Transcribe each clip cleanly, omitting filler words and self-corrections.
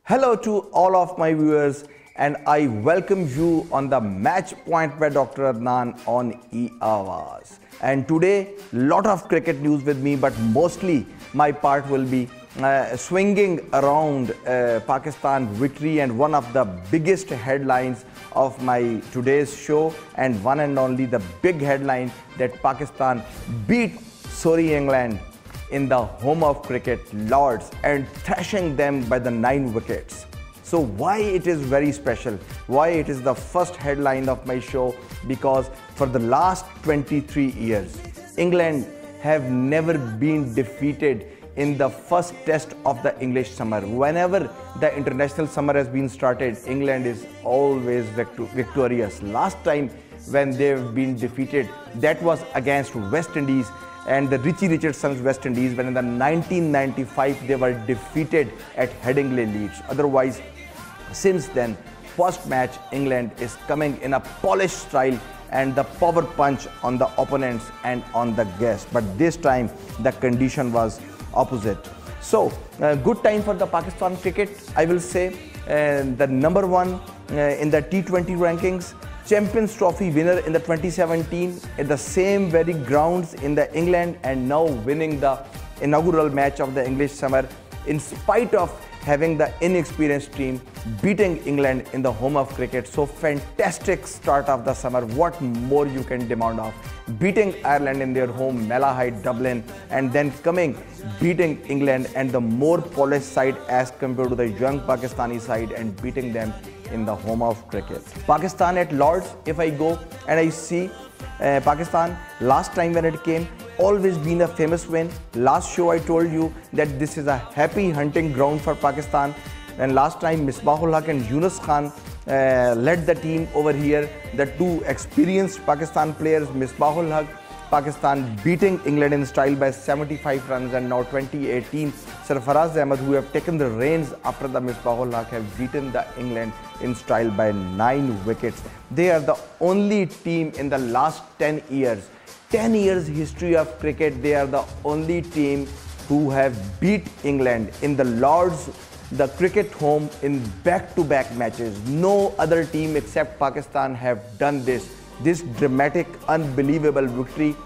Hello to all of my viewers, and I welcome you on the Match Point by Dr. Adnan on eAwaaz. And today, lot of cricket news with me, but mostly my part will be swinging around Pakistan victory and one of the biggest headlines of my today's show, and one and only the big headline that Pakistan beat Surrey England in the home of cricket, Lords, and thrashing them by the 9 wickets. So why it is very special, why it is the first headline of my show? Because for the last 23 years, England have never been defeated in the first test of the English summer. Whenever the international summer has been started, England is always victorious. Last time when they've been defeated, that was against West Indies and the Richie Richardson's West Indies, when in the 1995 they were defeated at Headingley, Leeds. Otherwise, since then, first match England is coming in a polished style and the power punch on the opponents and on the guests. But this time the condition was opposite. So good time for the Pakistan cricket, I will say. The number one in the T20 rankings, Champions Trophy winner in the 2017 at the same very grounds in the England, and now winning the inaugural match of the English summer in spite of having the inexperienced team, beating England in the home of cricket. So fantastic start of the summer. What more you can demand of? Beating Ireland in their home, Malahide, Dublin, and then coming, beating England and the more polished side as compared to the young Pakistani side, and beating them in the home of cricket. Pakistan at Lords, if I go and I see Pakistan, last time when it came, always been a famous win. Last show I told you that this is a happy hunting ground for Pakistan, and last time Misbah-ul Haq and Yunus Khan led the team over here. The two experienced Pakistan players, Misbah-ul Haq, Pakistan beating England in style by 75 runs, and now 2018 Sarfaraz Ahmed, who have taken the reins after the Misbah-ul Haq, have beaten the England in style by 9 wickets. They are the only team in the last 10 years history of cricket, they are the only team who have beat England in the Lords, the cricket home, in back-to-back matches. No other team except Pakistan have done this. This dramatic, unbelievable victory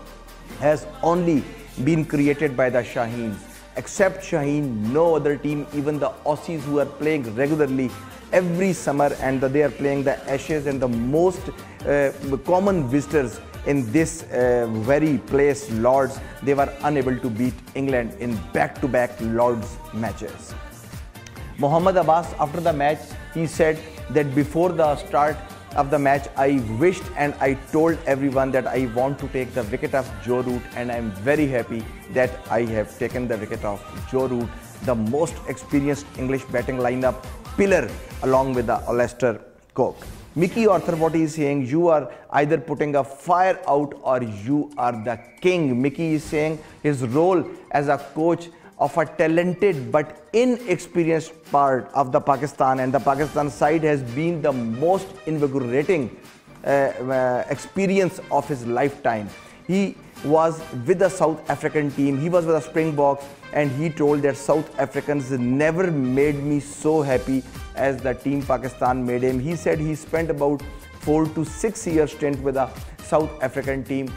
has only been created by the Shaheens. Except Shaheen, no other team, even the Aussies who are playing regularly every summer, and they are playing the Ashes, and the most common visitors in this very place, Lords, they were unable to beat England in back-to-back Lords matches. Mohammad Abbas, after the match, he said that before the start of the match, I wished and I told everyone that I want to take the wicket of Joe Root, and I am very happy that I have taken the wicket of Joe Root, the most experienced English batting lineup pillar, along with the Alistair Cook. Mickey Arthur, what he is saying, you are either putting a fire out or you are the king. Mickey is saying his role as a coach of a talented but inexperienced part of the Pakistan, and the Pakistan side has been the most invigorating experience of his lifetime. He was with the South African team, he was with the Springboks, and he told that South Africans never made me so happy as the team Pakistan made him. He said he spent about 4 to 6 years stint with the South African team,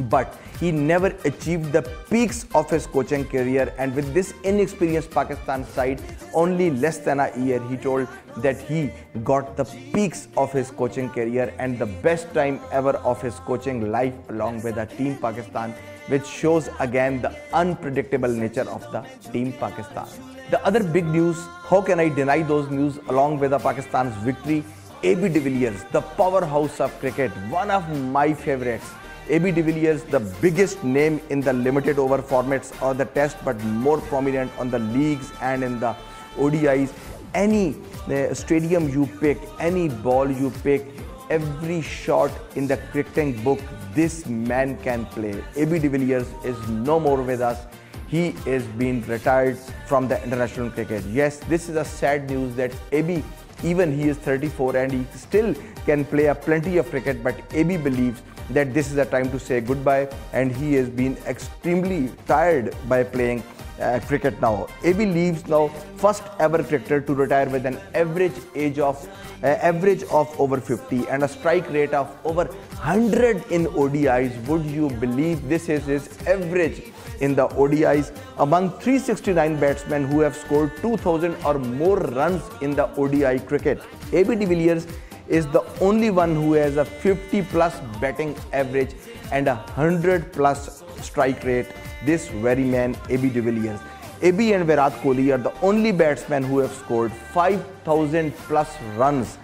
but he never achieved the peaks of his coaching career, and with this inexperienced Pakistan side, only less than a year, he told that he got the peaks of his coaching career and the best time ever of his coaching life along with the team Pakistan, which shows again the unpredictable nature of the team Pakistan. The other big news, how can I deny those news, along with the Pakistan's victory, AB de Villiers, the powerhouse of cricket, one of my favorites. AB de Villiers, the biggest name in the limited over formats or the test, but more prominent on the leagues and in the ODIs. Any stadium you pick, any ball you pick, every shot in the cricketing book, this man can play. AB de Villiers is no more with us. He is being retired from the international cricket. Yes, this is a sad news that AB, even he is 34 and he still can play a plenty of cricket, but AB believes that this is a time to say goodbye, and he has been extremely tired by playing cricket now. AB leaves now first ever cricketer to retire with an average of over 50 and a strike rate of over 100 in ODIs. Would you believe this is his average in the ODIs? Among 369 batsmen who have scored 2000 or more runs in the ODI cricket, AB de Villiers is the only one who has a 50 plus batting average and a 100 plus strike rate. This very man, AB de Villiers. AB and Virat Kohli are the only batsmen who have scored 5000 plus runs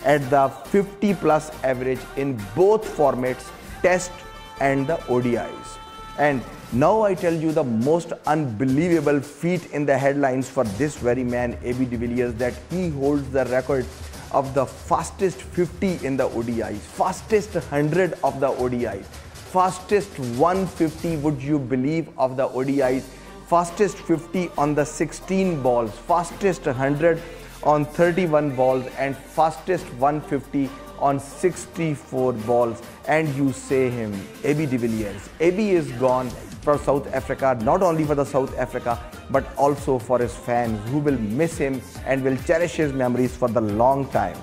at the 50 plus average in both formats, Test and the ODIs. And now I tell you the most unbelievable feat in the headlines for this very man, AB de Villiers, that he holds the record of the fastest 50 in the ODIs, fastest 100 of the ODIs, fastest 150, would you believe, of the ODIs, fastest 50 on the 16 balls, fastest 100 on 31 balls, and fastest 150 on 64 balls. And you say him, AB de Villiers. AB is gone for South Africa, not only for the South Africa, but also for his fans who will miss him and will cherish his memories for the long time.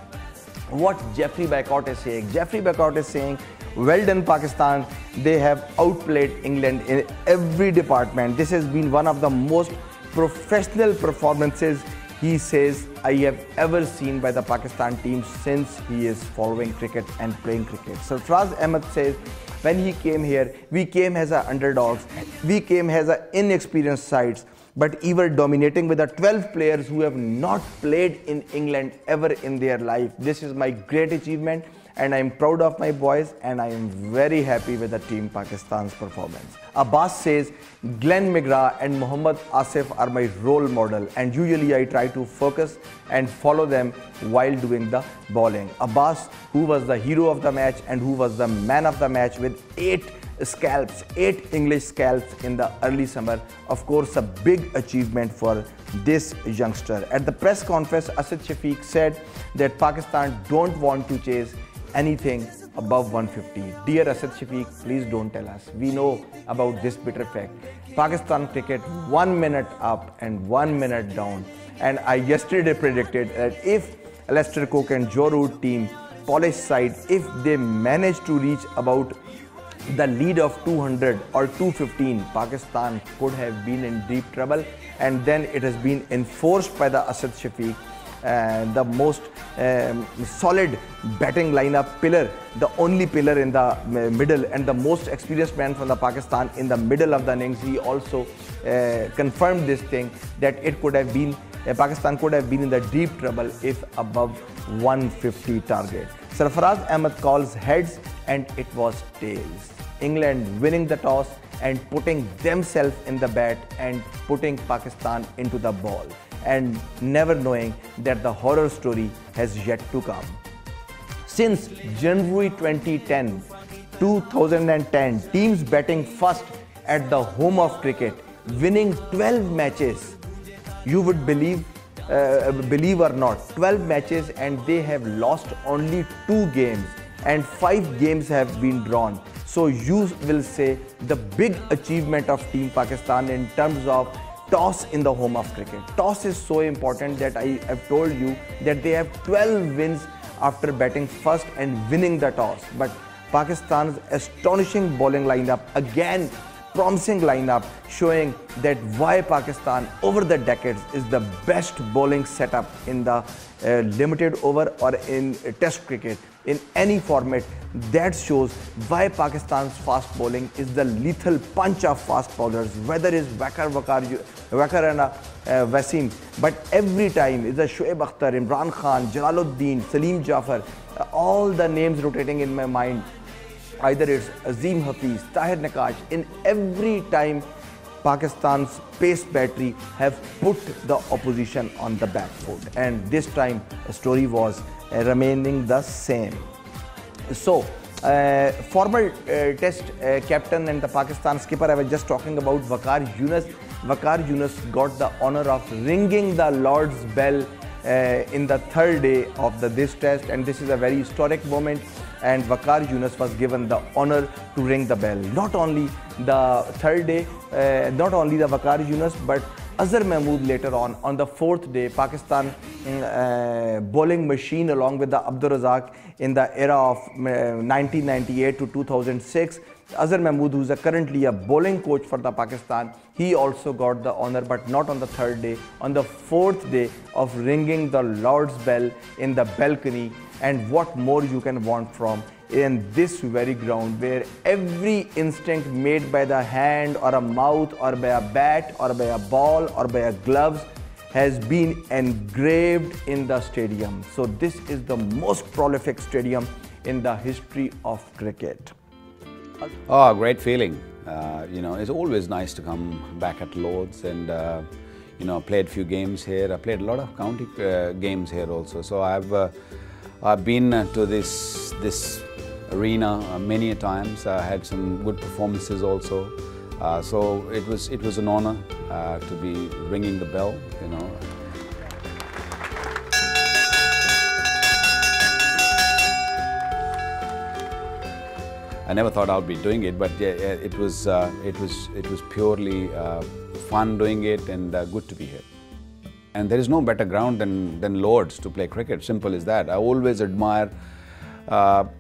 What Jeffrey Bacott is saying? Jeffrey Bacott is saying, well done Pakistan, they have outplayed England in every department. This has been one of the most professional performances, he says, I have ever seen by the Pakistan team since he is following cricket and playing cricket. Sarfraz Ahmed says, when he came here, we came as underdogs, we came as inexperienced sides, but even dominating with the 12 players who have not played in England ever in their life. This is my great achievement and I am proud of my boys and I am very happy with the team Pakistan's performance. Abbas says, Glenn McGrath and Mohammad Asif are my role model and usually I try to focus and follow them while doing the bowling. Abbas, who was the hero of the match and who was the man of the match with 8 English scalps in the early summer. Of course, a big achievement for this youngster. At the press conference, Asad Shafiq said that Pakistan don't want to chase anything above 150. Dear Asad Shafiq, please don't tell us. We know about this bitter fact. Pakistan cricket 1 minute up and 1 minute down. And I yesterday predicted that if Lester Cook and Joe Root team, Polish side, if they manage to reach about the lead of 200 or 215, Pakistan could have been in deep trouble. And then it has been enforced by the Asad Shafiq, the most solid batting lineup pillar, the only pillar in the middle and the most experienced man from the Pakistan in the middle of the innings. He also confirmed this thing that it could have been, Pakistan could have been in the deep trouble if above 150 target. Sarfaraz Ahmed calls heads and it was tails. England winning the toss and putting themselves in the bat and putting Pakistan into the ball, and never knowing that the horror story has yet to come. Since January 2010, teams batting first at the home of cricket, winning 12 matches. You would believe or not, 12 matches, and they have lost only 2 games and 5 games have been drawn. So you will say the big achievement of Team Pakistan in terms of toss in the home of cricket. Toss is so important that I have told you that they have 12 wins after batting first and winning the toss. But Pakistan's astonishing bowling lineup, again promising lineup, showing that why Pakistan over the decades is the best bowling setup in the limited over or in test cricket in any format. That shows why Pakistan's fast bowling is the lethal punch of fast bowlers, whether it's Wakar and Wasim, but every time is a Shoaib Akhtar, Imran Khan, Jalaluddin, Salim Jafar, all the names rotating in my mind. Either it's Azim Hafiz, Tahir Nakash, in every time Pakistan's pace battery have put the opposition on the back foot, and this time the story was remaining the same. So, former test captain and the Pakistan skipper, I was just talking about Waqar Younis. Waqar Younis got the honor of ringing the Lord's bell in the 3rd day of this test, and this is a very historic moment. and Waqar Younis was given the honor to ring the bell. Not only the third day, not only the Waqar Younis, but Azhar Mahmood later on the fourth day. Pakistan bowling machine along with the Abdur Razak in the era of 1998 to 2006. Azhar Mahmood, who is currently a bowling coach for the Pakistan, he also got the honor, but not on the third day, on the fourth day of ringing the Lord's bell in the balcony. And what more you can want from in this very ground, where every instinct made by the hand or a mouth or by a bat or by a ball or by a gloves has been engraved in the stadium. So this is the most prolific stadium in the history of cricket. Oh, great feeling. You know, it's always nice to come back at Lord's and you know, played a few games here. I played a lot of county games here also. So I've been to this arena many a times. I had some good performances also. So it was an honor to be ringing the bell, you know. I never thought I'd be doing it, but yeah, it was purely fun doing it and good to be here. And there is no better ground than Lord's to play cricket. Simple as that. I always admire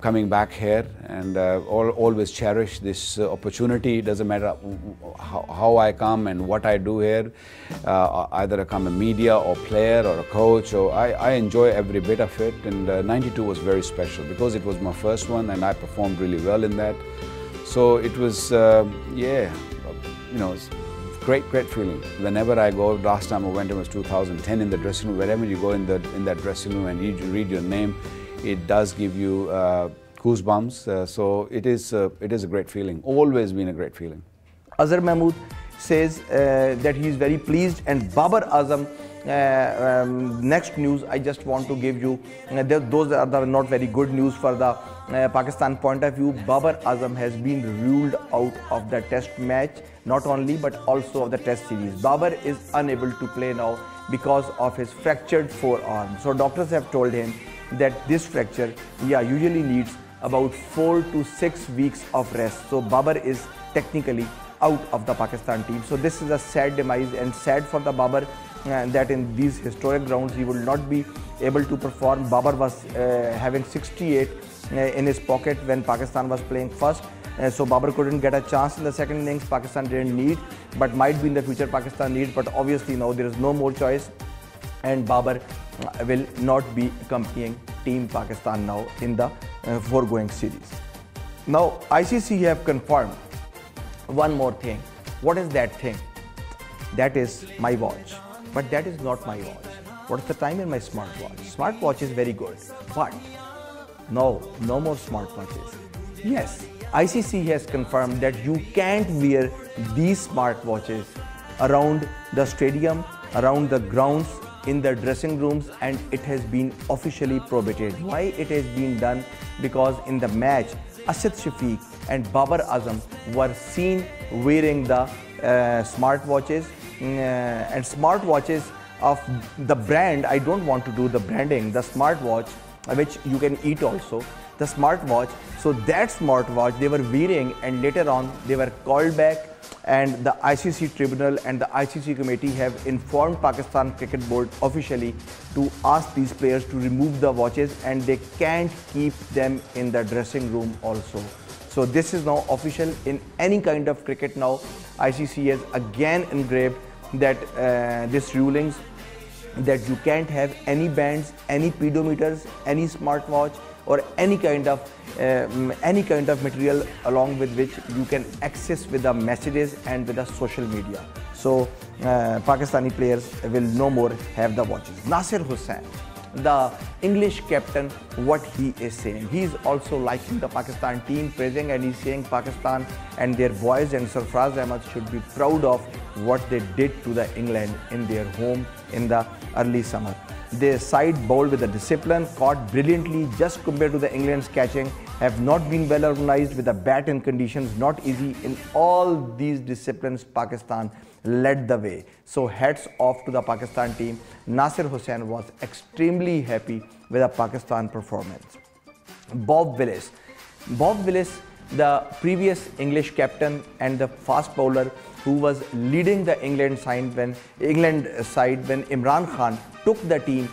coming back here and always cherish this opportunity. It doesn't matter how I come and what I do here. Either I come a media or player or a coach, or I enjoy every bit of it. And 92 was very special because it was my first one and I performed really well in that. So it was, yeah, you know, it's great feeling. Whenever I go, last time I went it was 2010 in the dressing room. Wherever you go in that dressing room and you read your name, it does give you goosebumps. So it is a great feeling. Always been a great feeling. Azhar Mahmood says that he is very pleased, and Babar Azam. Next news I just want to give you. Those are the not very good news for the Pakistan point of view. Babar Azam has been ruled out of the test match, not only but also of the test series. Babar is unable to play now because of his fractured forearm. So doctors have told him that this fracture, usually needs about 4 to 6 weeks of rest. So Babar is technically out of the Pakistan team. So this is a sad demise, and sad for the Babar that in these historic grounds he will not be able to perform. Babar was having 68 in his pocket when Pakistan was playing first. So Babar couldn't get a chance in the second innings. Pakistan didn't need, but might be in the future Pakistan need. But obviously now there is no more choice, and Babar will not be accompanying Team Pakistan now in the foregoing series. Now ICC have confirmed one more thing. What is that thing? That is my watch. But that is not my watch. What is the time in my smartwatch? Smartwatch is very good, but no more smartwatches. Yes, ICC has confirmed that you can't wear these smartwatches around the stadium, around the grounds, in the dressing rooms, and it has been officially prohibited. Why it has been done? Because in the match, Asad Shafiq and Babar Azam were seen wearing the smartwatches, and smartwatches of the brand. I don't want to do the branding. The smartwatch, which you can eat also, the smartwatch. So that smartwatch they were wearing, and later on they were called back, and the ICC tribunal and the ICC committee have informed Pakistan Cricket Board officially to ask these players to remove the watches, and they can't keep them in the dressing room also. So this is now official in any kind of cricket now. ICC has again engraved that this rulings that you can't have any bands, any pedometers, any smartwatch, or any kind of material along with which you can access with the messages and with the social media. So Pakistani players will no more have the watches. Nasir Hussain, the English captain, what he is saying, he is also liking the Pakistan team, praising, and he's saying Pakistan and their boys and Sarfraz Ahmed should be proud of what they did to the England in their home in the early summer. Their side bowled with a discipline, caught brilliantly just compared to the England's catching, have not been well organized with the bat in conditions not easy. In all these disciplines, Pakistan led the way. So hats off to the Pakistan team. Nasir Hussain was extremely happy with the Pakistan performance. Bob Willis. Bob Willis, the previous English captain and the fast bowler who was leading the England side when Imran Khan took the team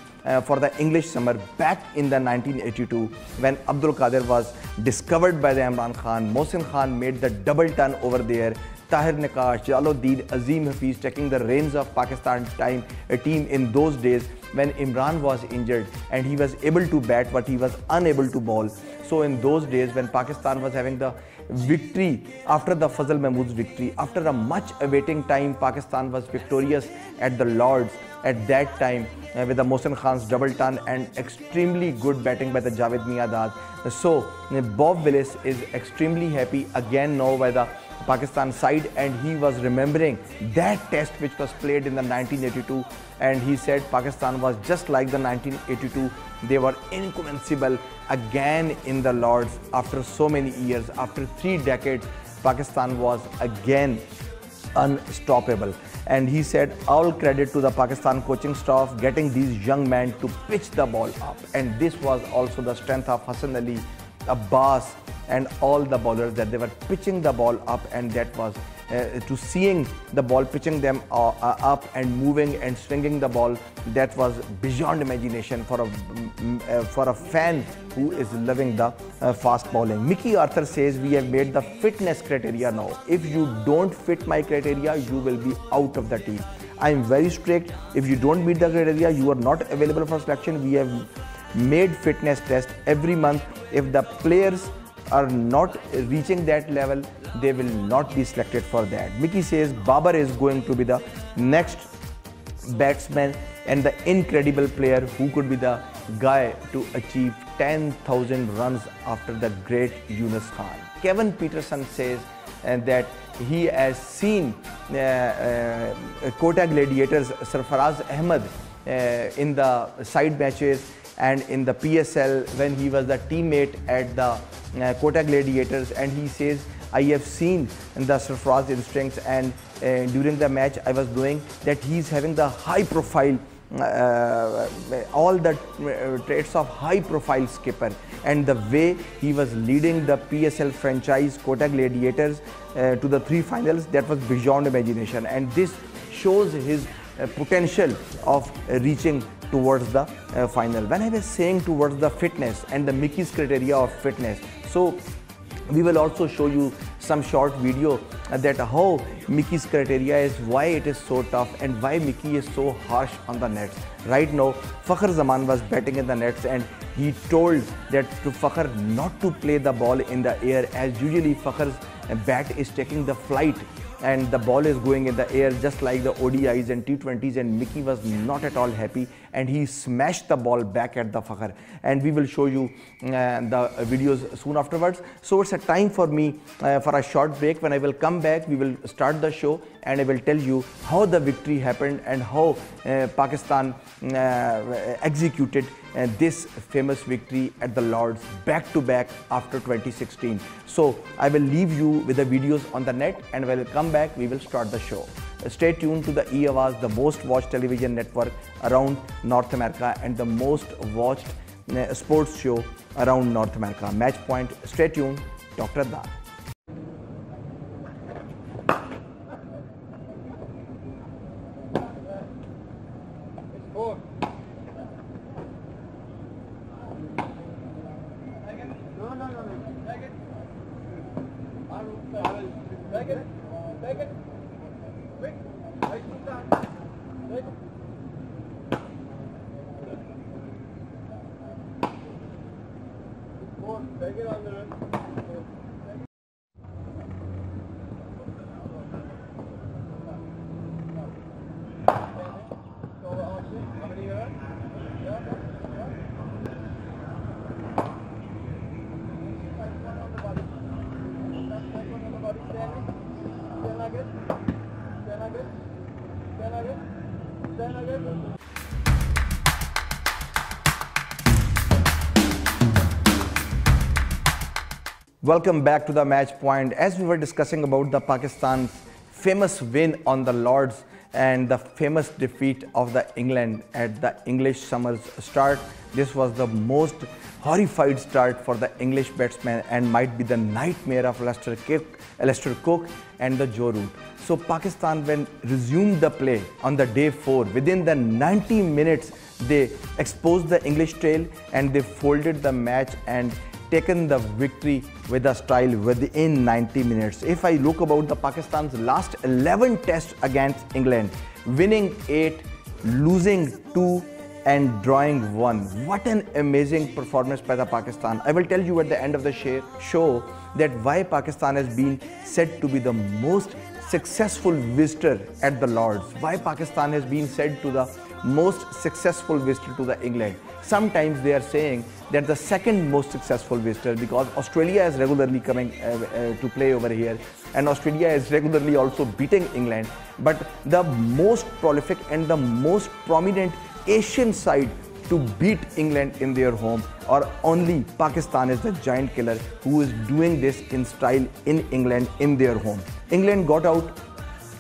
for the English summer back in the 1982 when Abdul Qadir was discovered by the Imran Khan. Mohsin Khan made the double turn over there. Tahir Naqash, Jalaluddin, Azim Hafiz taking the reins of Pakistan team in those days when Imran was injured and he was able to bat but he was unable to bowl. So in those days when Pakistan was having the victory after the Fazal Mahmood's victory, after a much awaiting time, Pakistan was victorious at the Lords at that time with the Mohsin Khan's double turn and extremely good batting by the Javed Miandad. So Bob Willis is extremely happy again now by the Pakistan side, and he was remembering that test which was played in the 1982, and he said Pakistan was just like the 1982. They were invincible again in the Lords after so many years. After 3 decades, Pakistan was again unstoppable. And he said all credit to the Pakistan coaching staff getting these young men to pitch the ball up, and this was also the strength of Hassan Ali, Abbas and all the bowlers, that they were pitching the ball up, and that was to seeing the ball pitching them up and moving and swinging the ball, that was beyond imagination for a fan who is loving the fast bowling. Mickey Arthur says we have made the fitness criteria now. If you don't fit my criteria, you will be out of the team. I am very strict. If you don't meet the criteria, you are not available for selection. We have made fitness test every month. If the players are not reaching that level, they will not be selected for that. Mickey says Babar is going to be the next batsman and the incredible player who could be the guy to achieve 10,000 runs after the great Yunus Khan. Kevin Peterson says that he has seen Kota Gladiators Sarfaraz Ahmed in the side matches and in the PSL when he was the teammate at the Kota Gladiators, and he says I have seen the Sarfaraz instincts, and during the match I was doing that he's having the high profile all the traits of high profile skipper, and the way he was leading the PSL franchise Kota Gladiators to the 3 finals, that was beyond imagination, and this shows his potential of reaching towards the final. When I was saying towards the fitness and the Mickey's criteria of fitness, so we will also show you some short video that how Mickey's criteria is, why it is so tough and why Mickey is so harsh on the nets. Right now, Fakhar Zaman was batting in the nets, and he told that to Fakhar not to play the ball in the air, as usually Fakhar's bat is taking the flight and the ball is going in the air just like the ODIs and T20s, and Mickey was not at all happy and he smashed the ball back at the Fakhar, and we will show you the videos soon afterwards. So it's a time for me for a short break. When I will come back, we will start the show and I will tell you how the victory happened and how Pakistan executed this famous victory at the Lords back to back after 2016. So I will leave you with the videos on the net, and when I will come back, we will start the show. Stay tuned to the E-Awaz, the most watched television network around North America and the most watched sports show around North America. Match Point. Stay tuned. Dr. Adnan. Welcome back to the Match Point. As we were discussing about the Pakistan's famous win on the Lords and the famous defeat of the England at the English summer's start. This was the most horrified start for the English batsmen and might be the nightmare of Lester Cook and the Joe Root. So Pakistan, when resumed the play on the day 4, within the 90 minutes, they exposed the English tail and they folded the match and taken the victory with a style within 90 minutes. If I look about the Pakistan's last 11 tests against England, winning 8, losing 2 and drawing 1. What an amazing performance by the Pakistan. I will tell you at the end of the show that why Pakistan has been said to be the most successful visitor at the Lords. Why Pakistan has been said to the most successful visitor to the England. Sometimes they are saying that the second most successful visitor, because Australia is regularly coming to play over here and Australia is regularly also beating England, but the most prolific and the most prominent Asian side to beat England in their home, or only Pakistan is the giant killer who is doing this in style in England in their home. England got out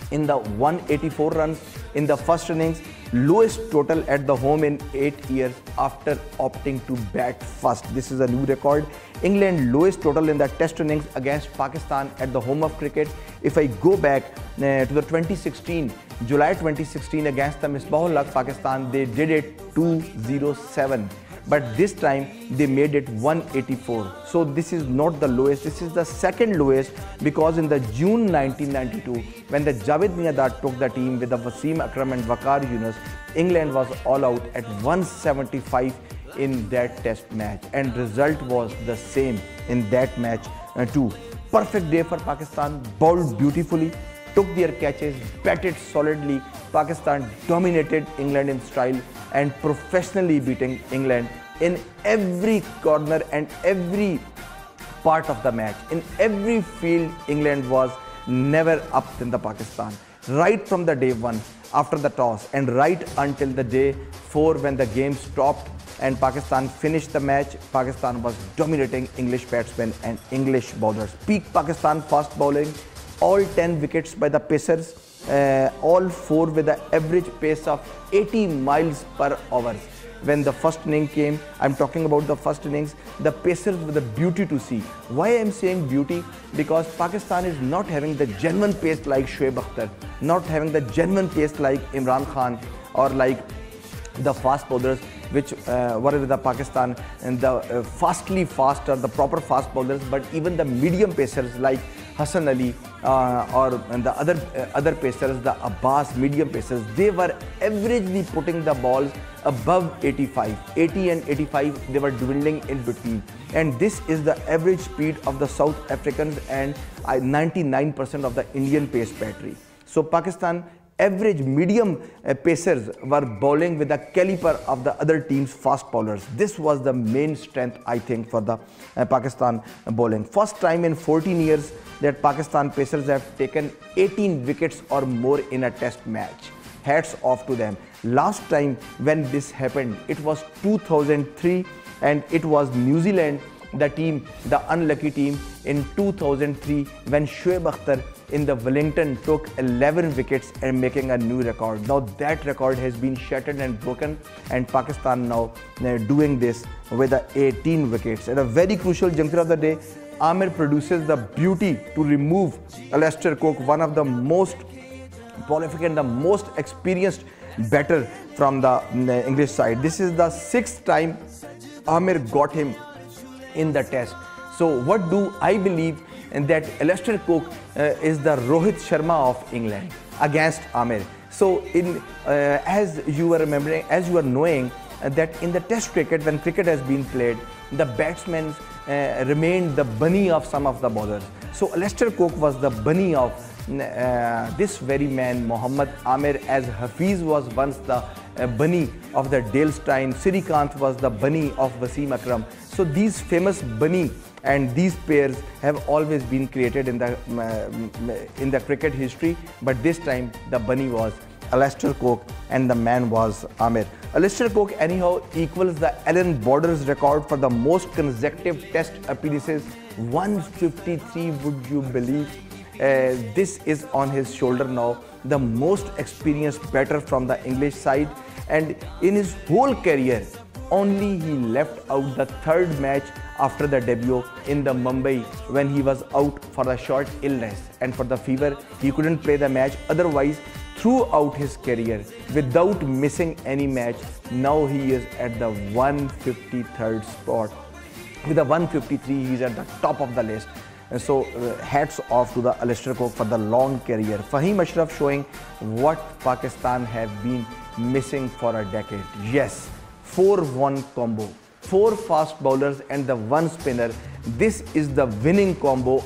in the 184 runs in the first innings, lowest total at the home in 8 years after opting to bat first. This is a new record. England lowest total in the test innings against Pakistan at the home of cricket. If I go back to the 2016, July 2016 against the Misbah-ul-Haq Pakistan, they did it 207. But this time they made it 184. So this is not the lowest, this is the second lowest, because in the June 1992, when the Javed Miandad took the team with the Wasim Akram and Waqar Yunus, England was all out at 175 in that test match, and result was the same in that match too. Perfect day for Pakistan, bowled beautifully, took their catches, batted solidly. Pakistan dominated England in style and professionally beating England in every corner and every part of the match. In every field, England was never up in the Pakistan. Right from the day 1 after the toss and right until the day 4 when the game stopped and Pakistan finished the match, Pakistan was dominating English batsmen and English bowlers. Peak Pakistan fast bowling, all 10 wickets by the pacers, all 4 with an average pace of 80 miles per hour. When the first inning came, I'm talking about the first innings, the pacers were the beauty to see. Why I'm saying beauty? Because Pakistan is not having the genuine pace like Shoaib Akhtar, not having the genuine pace like Imran Khan, or like the fast bowlers which were with the Pakistan, and the fastly fast or the proper fast bowlers, but even the medium pacers like Hassan Ali and the other pacers, the Abbas medium pacers, they were averagely putting the balls above 85, 80 and 85, they were dwindling in between. And this is the average speed of the South Africans and 99% of the Indian pace battery. So Pakistan average medium pacers were bowling with the caliber of the other team's fast bowlers. This was the main strength, I think, for the Pakistan bowling. First time in 14 years that Pakistan pacers have taken 18 wickets or more in a test match. Hats off to them. Last time when this happened, it was 2003, and it was New Zealand, the team, the unlucky team in 2003, when Shoaib Akhtar in the Wellington took 11 wickets and making a new record. Now that record has been shattered and broken, and Pakistan now doing this with 18 wickets. At a very crucial juncture of the day, Amir produces the beauty to remove Lester Cook, one of the most prolific and the most experienced batter from the English side. This is the 6th time Amir got him in the test. So what do I believe? And that Lester Cook is the Rohit Sharma of England against Amir. So as you were remembering, as you are knowing, that in the test cricket, when cricket has been played, the batsmen remained the bunny of some of the bowlers. So Lester Cook was the bunny of this very man, Mohammad Amir, as Hafiz was once the bunny of the Dale Steyn. Sirikant was the bunny of Wasim Akram. So these famous bunny and these pairs have always been created in the cricket history, but this time the bunny was Lester Cook and the man was Amir. Lester Cook anyhow equals the Alan Border's record for the most consecutive test appearances, 153, would you believe? this is on his shoulder now, the most experienced batter from the English side, and in his whole career only he left out the third match after the debut in the Mumbai when he was out for a short illness and for the fever. He couldn't play the match. Otherwise, throughout his career, without missing any match, now he is at the 153rd spot. With a 153, he's at the top of the list. And so hats off to the Alistair Cook for the long career. Fahim Ashraf showing what Pakistan have been missing for a decade. Yes, 4-1 combo, 4 fast bowlers and the 1 spinner. This is the winning combo.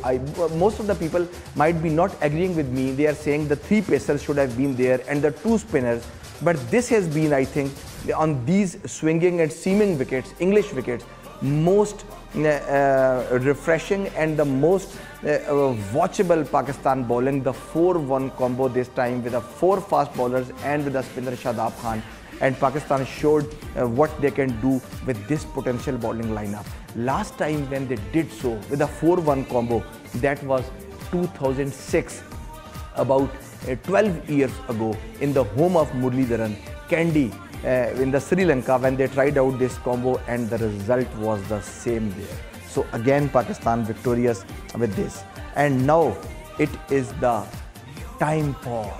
Most of the people might be not agreeing with me. They are saying the 3 pacers should have been there and the 2 spinners. But this has been, I think, on these swinging and seaming wickets, English wickets, most refreshing and the most watchable Pakistan bowling. The 4-1 combo this time with the 4 fast bowlers and with the spinner Shadab Khan. And Pakistan showed what they can do with this potential bowling lineup. Last time when they did so with a 4-1 combo, that was 2006, about 12 years ago, in the home of Muralidharan, Kandy, in the Sri Lanka, when they tried out this combo, and the result was the same there. So again Pakistan victorious with this. And now it is the time for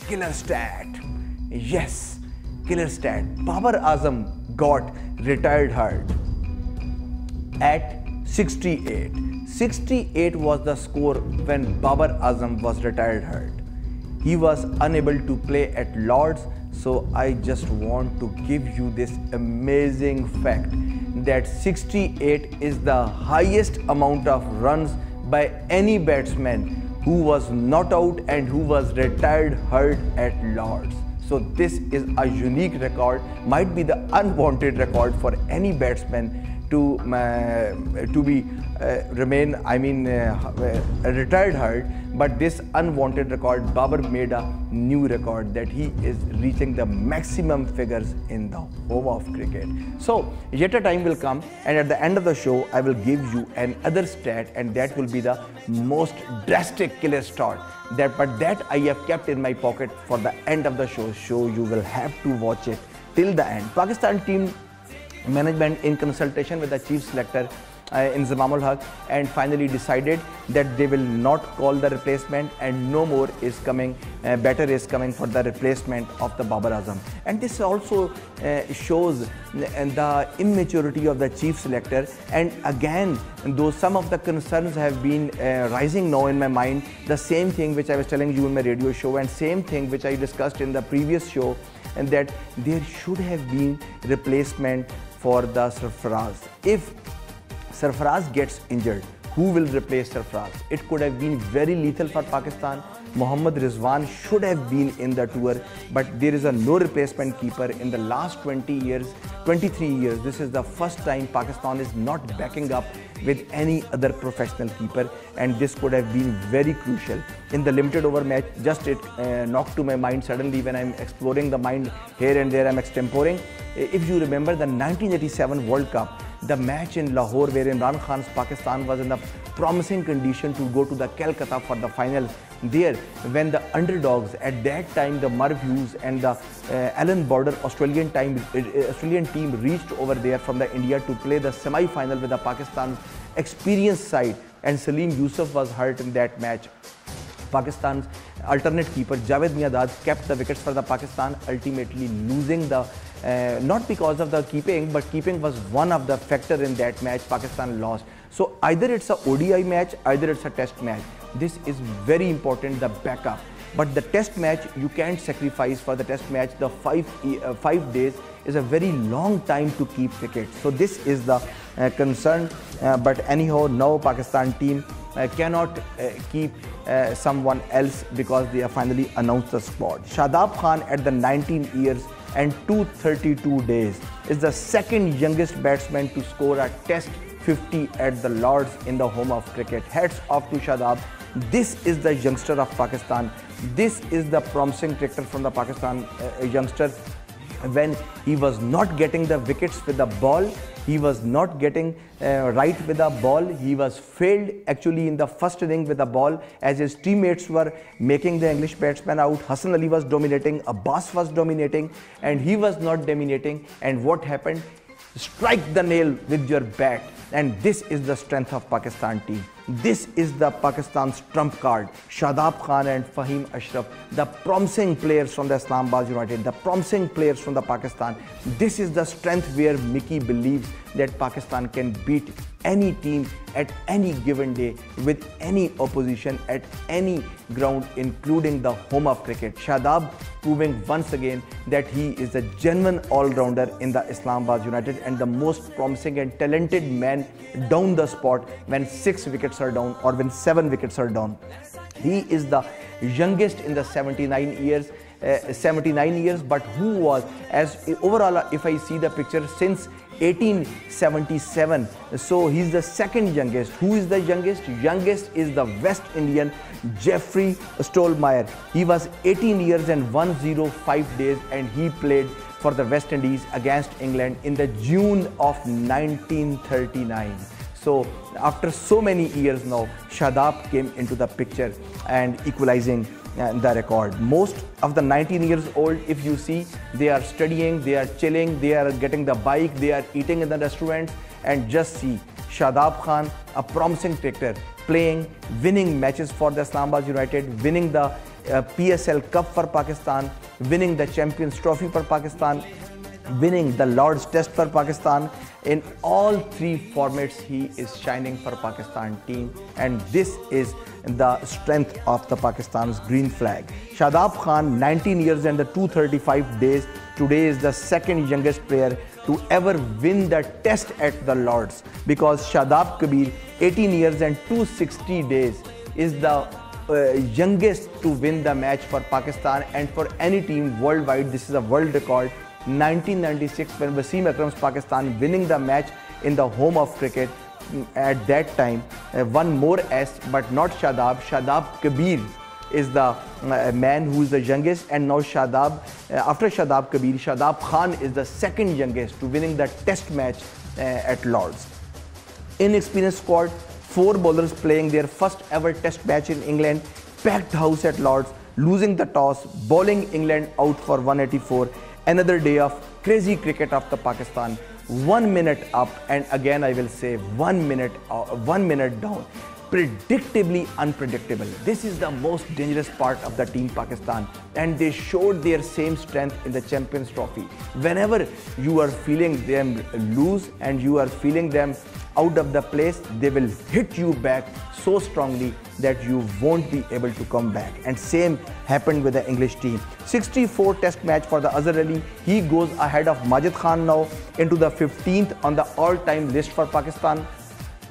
killer stat. Yes, killer stat. Babar Azam got retired hurt at 68. 68 was the score when Babar Azam was retired hurt. He was unable to play at Lords. So I just want to give you this amazing fact that 68 is the highest amount of runs by any batsman who was not out and who was retired hurt at Lords. So this is a unique record, might be the unwanted record for any batsman to remain, retired hurt. But this unwanted record, Babar made a new record that he is reaching the maximum figures in the home of cricket. So yet a time will come, and at the end of the show I will give you another stat, and that will be the most drastic killer stat. But that I have kept in my pocket for the end of the show, so you will have to watch it till the end. Pakistan team management, in consultation with the chief selector Inzamam ul Haq, and finally decided that they will not call the replacement, and no more is coming, better is coming for the replacement of the Babar Azam. And this also shows the immaturity of the chief selector. And again, though some of the concerns have been rising now in my mind, the same thing which I was telling you in my radio show, and same thing which I discussed in the previous show, and that there should have been replacement for the Sarfaraz. If Sarfaraz gets injured, who will replace Sarfaraz? It could have been very lethal for Pakistan. Mohammad Rizwan should have been in the tour, but there is a no replacement keeper in the last 23 years. This is the first time Pakistan is not backing up with any other professional keeper, and this could have been very crucial. In the limited over match, just it knocked to my mind suddenly when I'm exploring the mind here and there, I'm extemporing. If you remember the 1987 World Cup, the match in Lahore where Imran Khan's Pakistan was in the promising condition to go to the Calcutta for the finals, there when the underdogs at that time, the Merv Hughes and the Alan Border Australian team reached over there from the India to play the semi-final with the Pakistan experienced side, and Salim Yusuf was hurt in that match. Pakistan's alternate keeper Javed Miandad kept the wickets for the Pakistan, ultimately losing the not because of the keeping, but keeping was one of the factor in that match. Pakistan lost. So either it's a ODI match, either it's a test match. This is very important, the backup. But the test match, you can't sacrifice for the test match. The 5 days is a very long time to keep wickets. So this is the concern. But anyhow, now Pakistan team cannot keep someone else because they have finally announced the squad. Shadab Khan at the 19 years and 232 days is the second youngest batsman to score a test 50 at the Lords in the home of cricket. Hats off to Shadab. This is the youngster of Pakistan. This is the promising cricketer from the Pakistan youngster. When he was not getting the wickets with the ball, He was not getting right with the ball. He was failed actually in the first inning with the ball, as his teammates were making the English batsman out. Hassan Ali was dominating, Abbas was dominating, and he was not dominating. And what happened? Strike the nail with your bat. And this is the strength of Pakistan team. This is the Pakistan's trump card. Shadab Khan and Fahim Ashraf, the promising players from the Islamabad United, the promising players from the Pakistan. This is the strength where Mickey believes that Pakistan can beat any team at any given day with any opposition at any ground, including the home of cricket. Shadab proving once again that he is a genuine all-rounder in the Islamabad United and the most promising and talented man down the spot when 6 wickets are down or when 7 wickets are down. He is the youngest in the 79 years, but who was, as overall, if I see the picture, since 1877, so he's the second youngest. Who is the youngest? Youngest is the West Indian Jeffrey Stollmeyer. He was 18 years and 105 days and he played for the West Indies against England in the June of 1939. So after so many years now, Shadab came into the picture and equalizing the record. Most of the 19 years old, if you see, they are studying, they are chilling, they are getting the bike, they are eating in the restaurants, and just see Shadab Khan, a promising cricketer, playing, winning matches for the Islamabad United, winning the PSL Cup for Pakistan, winning the Champions Trophy for Pakistan, winning the Lord's Test for Pakistan. In all 3 formats, he is shining for Pakistan team, and this is the strength of the Pakistan's green flag. Shadab Khan, 19 years and 235 days, today is the second youngest player to ever win the test at the Lords, because Shadab Kabir, 18 years and 260 days, is the youngest to win the match for Pakistan and for any team worldwide. This is a world record. 1996, when Wasim Akram's Pakistan winning the match in the home of cricket, at that time one more S, but not Shadab. Shadab Kabir is the man who is the youngest, and now Shadab, after Shadab Kabir, Shadab Khan is the second youngest to winning the test match at Lords. Inexperienced squad, 4 bowlers playing their first ever test match in England, packed house at Lords, losing the toss, bowling England out for 184. Another day of crazy cricket of the Pakistan. 1 minute up, and again I will say 1 minute down. Predictably unpredictable. This is the most dangerous part of the team Pakistan, and they showed their same strength in the Champions Trophy. Whenever you are feeling them lose and you are feeling them out of the place, they will hit you back so strongly that you won't be able to come back. And same happened with the English team. 64 test match for the Azhar Ali. He goes ahead of Majid Khan now into the 15th on the all-time list for Pakistan.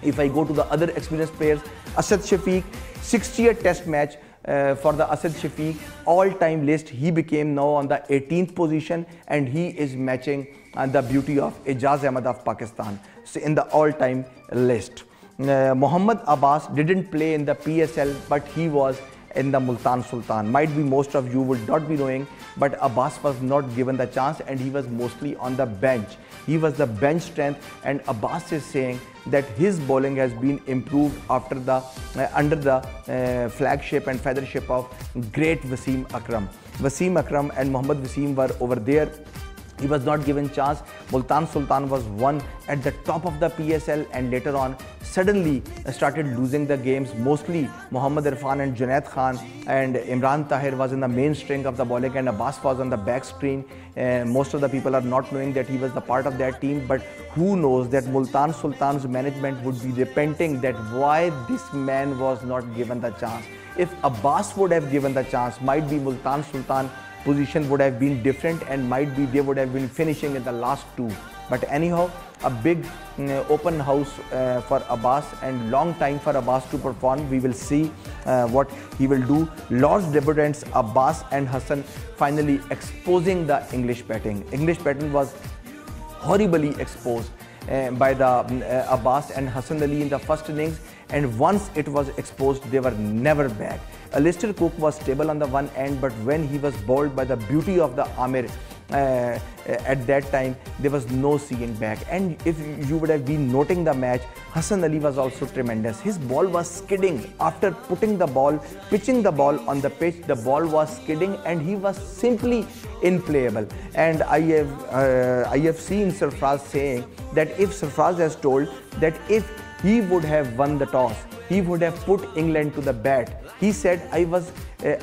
If I go to the other experienced players, Asad Shafiq, 60th test match for the Asad Shafiq all-time list. He became now on the 18th position, and he is matching the beauty of Ijaz Ahmed of Pakistan in the all-time list. Mohammad Abbas didn't play in the PSL, but he was in the Multan Sultan. Might be most of you would not be knowing, but Abbas was not given the chance and he was mostly on the bench. He was the bench strength, and Abbas is saying that his bowling has been improved after the under the flagship and feathership of great Wasim Akram. Wasim Akram and Mohammad Wasim were over there. He was not given chance. Multan Sultan was won at the top of the PSL, and later on suddenly started losing the games. Mostly Mohammad Irfan and Junaid Khan and Imran Tahir was in the main string of the bowling, and Abbas was on the back screen. Most of the people are not knowing that he was the part of that team, but who knows that Multan Sultan's management would be repenting that why this man was not given the chance. If Abbas would have given the chance, might be Multan Sultan position would have been different, and might be they would have been finishing in the last 2. But anyhow, a big open house for Abbas, and long time for Abbas to perform. We will see what he will do. Lord's debutants Abbas and Hassan finally exposing the English batting. English batting was horribly exposed by the Abbas and Hassan Ali in the first innings, and once it was exposed, they were never back. Alistair Cook was stable on the one end, but when he was bowled by the beauty of the Amir, at that time there was no seeing back. And if you would have been noting the match, Hassan Ali was also tremendous. His ball was skidding after pitching the ball on the pitch. The ball was skidding and he was simply unplayable. And I have seen Sarfraz saying that if Sarfraz has told that if he would have won the toss, he would have put England to the bat. He said, I was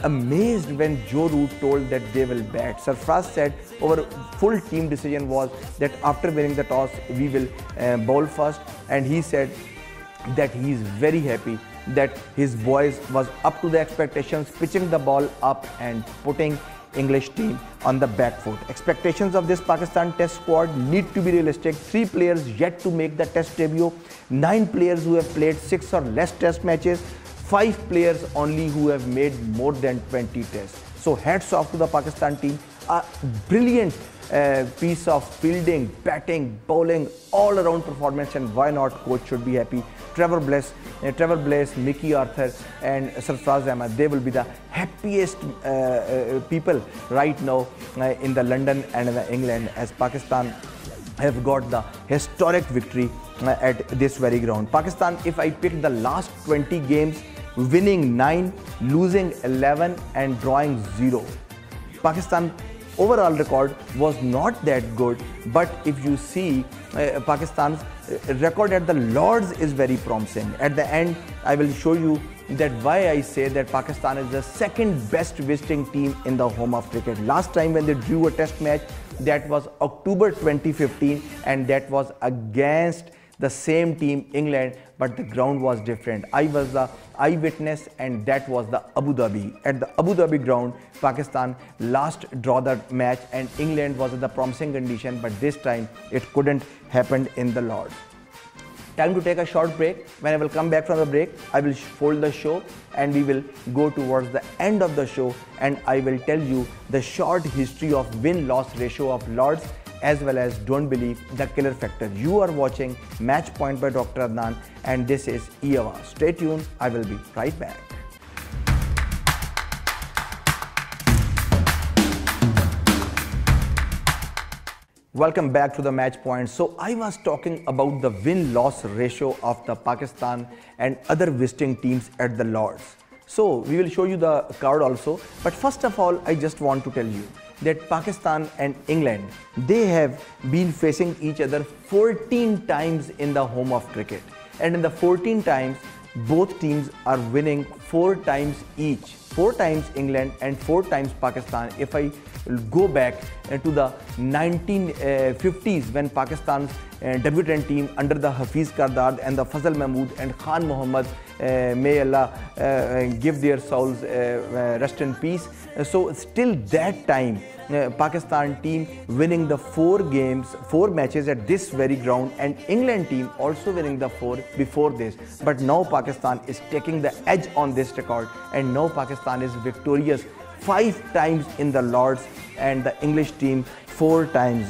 amazed when Joe Root told that they will bat. Sarfraz said our full team decision was that after winning the toss, we will bowl first. And he said that he is very happy that his boys was up to the expectations, pitching the ball up and putting English team on the back foot. Expectations of this Pakistan test squad need to be realistic. 3 players yet to make the test debut, 9 players who have played 6 or less test matches, 5 players only who have made more than 20 tests. So hats off to the Pakistan team. A brilliant piece of fielding, batting, bowling, all around performance, and why not, coach should be happy. Trevor Bliss, Mickey Arthur and Sarfraz Ahmed, they will be the happiest people right now in the London and in the England, as Pakistan have got the historic victory at this very ground. Pakistan, if I pick the last 20 games, winning 9, losing 11 and drawing 0. Pakistan overall record was not that good, but if you see Pakistan's record at the Lords is very promising. At the end, I will show you that why I say that Pakistan is the second best visiting team in the home of cricket. Last time when they drew a test match, that was October 2015, and that was against the same team, England, but the ground was different. I was the eyewitness, and that was the Abu Dhabi. At the Abu Dhabi ground, Pakistan last draw the match, and England was in the promising condition, but this time it couldn't happen in the Lords. Time to take a short break. When I will come back from the break, I will fold the show and we will go towards the end of the show, and I will tell you the short history of win-loss ratio of Lords, as well as don't believe the killer factor. You are watching Match Point by Dr. Adnan, and this is E-Awaaz. Stay tuned, I will be right back. Welcome back to the Match Point. So I was talking about the win-loss ratio of the Pakistan and other visiting teams at the Lords. So we will show you the card also, but first of all, I just want to tell you that Pakistan and England, they have been facing each other 14 times in the home of cricket, and in the 14 times both teams are winning 4 times each. 4 times England and 4 times Pakistan. If I go back to the 1950s, when Pakistan's debutant team under the Hafiz Kardad and the Fazal Mahmood and Khan Muhammad, may Allah give their souls rest in peace. So still that time, Pakistan team winning the 4 matches at this very ground, and England team also winning the 4 before this. But now Pakistan is taking the edge on this record, and now Pakistan is victorious 5 times in the Lords and the English team 4 times.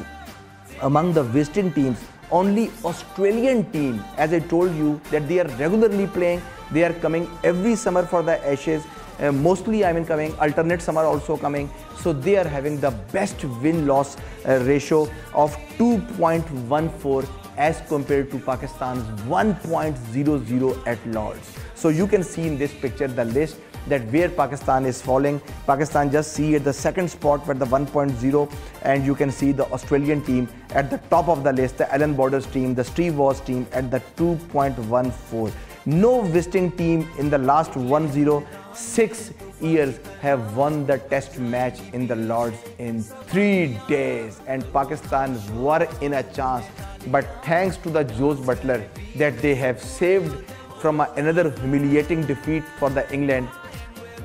Among the visiting teams, only Australian team, as I told you, that they are regularly playing, they are coming every summer for the Ashes. Mostly coming, alternate summer also coming. So they are having the best win-loss ratio of 2.14 as compared to Pakistan's 1.00 at Lords. So you can see in this picture the list that where Pakistan is falling. Pakistan just see at the second spot with the 1.0, and you can see the Australian team at the top of the list, the Alan Borders team, the Steve Waugh team at the 2.14. No visiting team in the last 106 years have won the test match in the Lords in 3 days, and Pakistan were in a chance, but thanks to the Joe Butler that they have saved from another humiliating defeat for the England.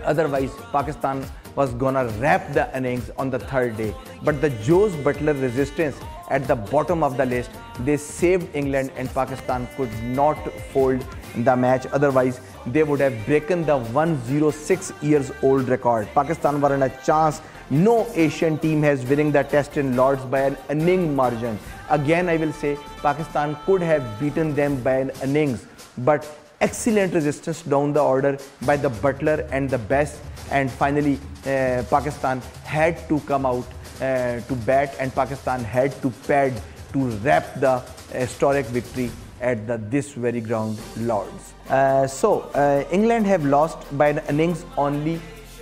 Otherwise, Pakistan was gonna wrap the innings on the 3rd day. But the Joe Butler resistance at the bottom of the list, they saved England, and Pakistan could not fold the match. Otherwise, they would have broken the 106 years old record. Pakistan were in a chance. No Asian team has winning the test in Lords by an inning margin. Again, I will say Pakistan could have beaten them by an innings, but excellent resistance down the order by the Butler and the Best, and finally Pakistan had to come out to bat, and Pakistan had to pad to wrap the historic victory at this very ground, Lords. England have lost by an innings only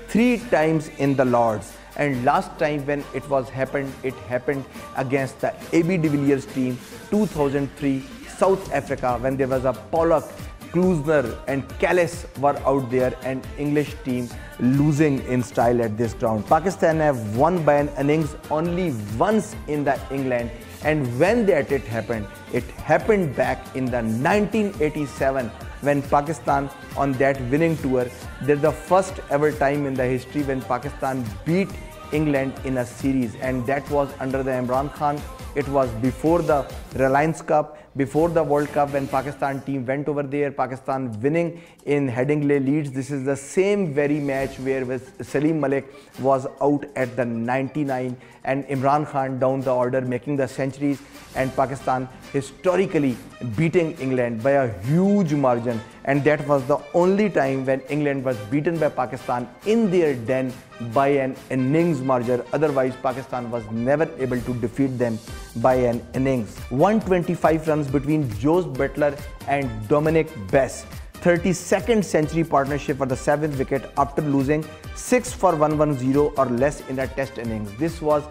3 times in the Lords, and last time when it happened against the AB de Villiers team, 2003 South Africa, when there was a Pollock, Klusener and Kallis were out there, and English team losing in style at this ground. Pakistan have won by an innings only once in the England, and when that it happened back in the 1987 when Pakistan on that winning tour. There's the first ever time in the history when Pakistan beat England in a series, and that was under the Imran Khan. It was before the Reliance Cup, before the World Cup, when Pakistan team went over there, Pakistan winning in Headingley, Leeds. This is the same very match where Salim Malik was out at the 99 and Imran Khan down the order making the centuries, and Pakistan historically beating England by a huge margin. And that was the only time when England was beaten by Pakistan in their den by an innings margin. Otherwise, Pakistan was never able to defeat them by an innings. 125 runs between Jos Buttler and Dominic Bess. 32nd century partnership for the 7th wicket after losing 6 for 110 or less in a test innings. This was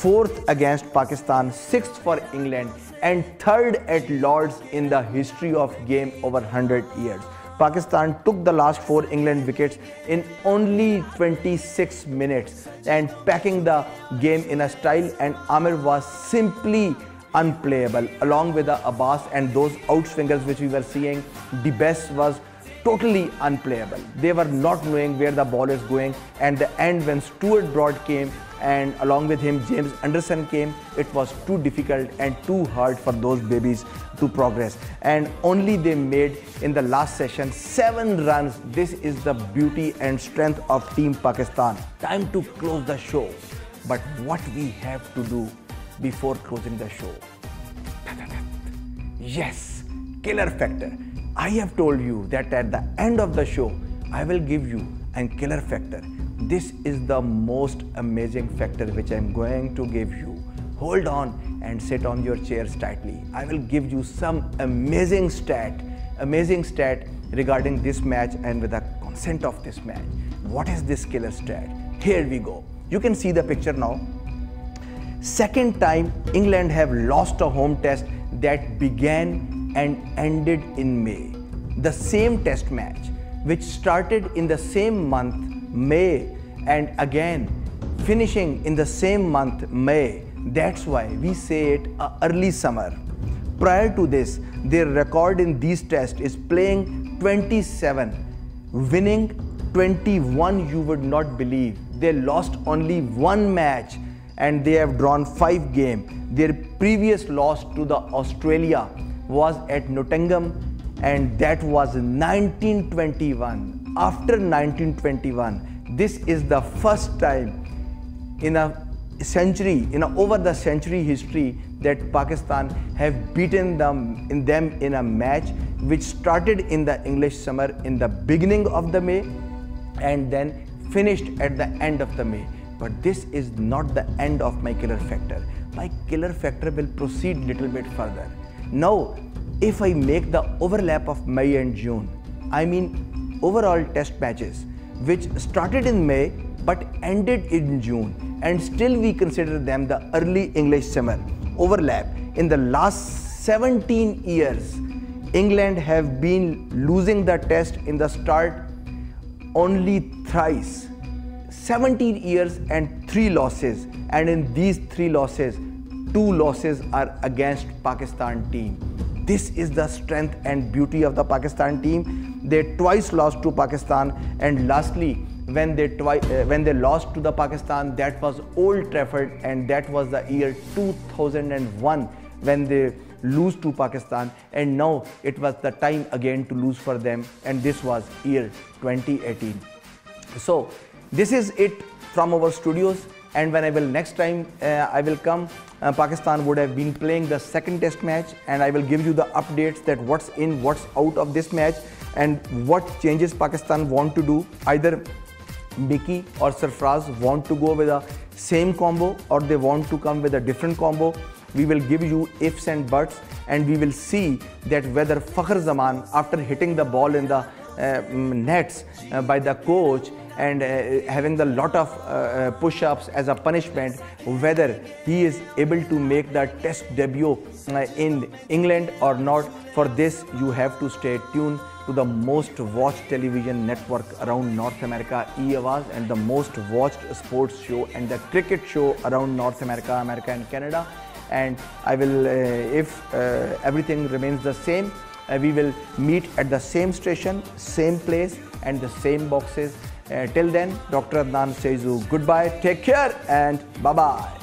4th against Pakistan, 6th for England, and 3rd at Lords in the history of game over 100 years. Pakistan took the last 4 England wickets in only 26 minutes and packing the game in a style, and Amir was simply unplayable along with the Abbas, and those outswingers which we were seeing. De Best was totally unplayable. They were not knowing where the ball is going, and the end when Stuart Broad came and along with him James Anderson came, it was too difficult and too hard for those babies to progress, and only they made in the last session 7 runs. This is the beauty and strength of Team Pakistan. Time to close the show, but what we have to do before closing the show? Yes, killer factor. I have told you that at the end of the show I will give you a killer factor. This is the most amazing factor which I am going to give you. Hold on and sit on your chairs tightly. I will give you some amazing stat regarding this match and with the consent of this match. What is this killer stat? Here we go. You can see the picture now. Second time England have lost a home test that began and ended in May. The same test match which started in the same month, May, and again finishing in the same month, May. That's why we say it early summer. Prior to this, their record in these tests is playing 27, winning 21. You would not believe. They lost only 1 match and they have drawn 5 games. Their previous loss to the Australia was at Nottingham, and that was 1921. After 1921, this is the first time in a century, over the century history, that Pakistan have beaten them in a match which started in the English summer in the beginning of the May and then finished at the end of the May. But this is not the end of my killer factor. My killer factor will proceed little bit further. Now, if I make the overlap of May and June, I mean overall test matches which started in May but ended in June, and still we consider them the early English summer overlap. In the last 17 years, England have been losing the test in the start only thrice. 17 years and 3 losses, and in these 3 losses, 2 losses are against Pakistan team. This is the strength and beauty of the Pakistan team. They twice lost to Pakistan, and lastly, when they lost to the Pakistan, that was Old Trafford, and that was the year 2001 when they lose to Pakistan, and now it was the time again to lose for them, and this was year 2018. So this is it from our studios, and when I will next time I will come, Pakistan would have been playing the second test match, and I will give you the updates that what's in, what's out of this match, and what changes Pakistan want to do either Mickey or Sarfraz want to go with a same combo or they want to come with a different combo. We will give you ifs and buts, and we will see that whether Fakhr Zaman, after hitting the ball in the nets by the coach and having the lot of push-ups as a punishment, whether he is able to make the test debut in England or not. For this, you have to stay tuned to the most watched television network around North America, E-Awaaz, and the most watched sports show and the cricket show around North America, America and Canada. And I will, if everything remains the same, we will meet at the same station, same place and the same boxes. Till then, Dr. Adnan says you goodbye, take care and bye-bye.